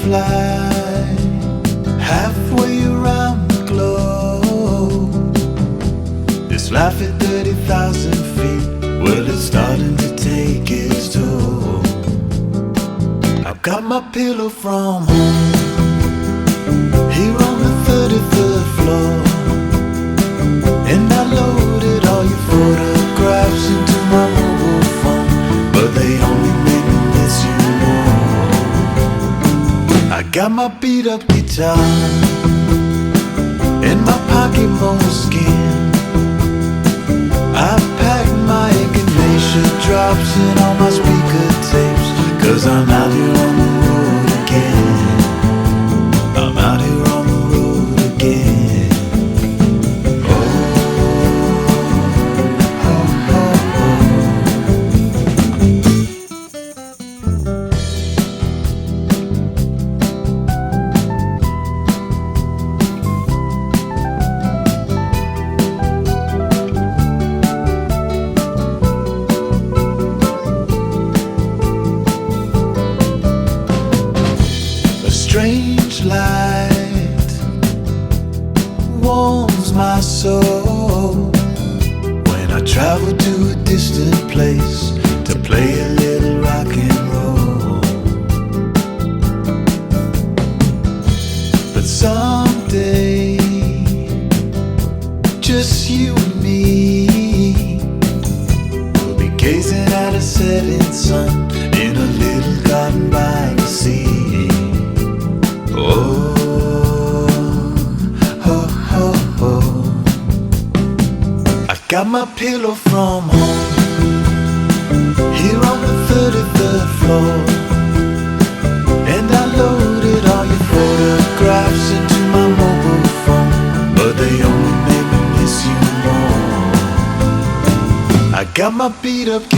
fly halfway around the globe. This life at 30,000 feet, well, it's starting to take its toll. I've got my pillow from home here on the 33rd floor, and I loaded all your photographs into my mobile phone, but they only make me miss you more. I got my beat up guitar in my pocket moleskin. I packed my Ignatia drops and all my speaker tapes, 'cause I'm out here on the road again. I'm out here on the road again. Oh, oh, oh, oh. A strange light warms my soul when I travel to a distant place to play a little rock and roll. But someday, just you and me, we'll be gazing at a setting sun in a little garden by the sea. Oh, oh, oh, oh. I got my pillow from home here on the 33rd floor, and I loaded all your photographs into my mobile phone, but they only make me miss you more. I got my beat up guitar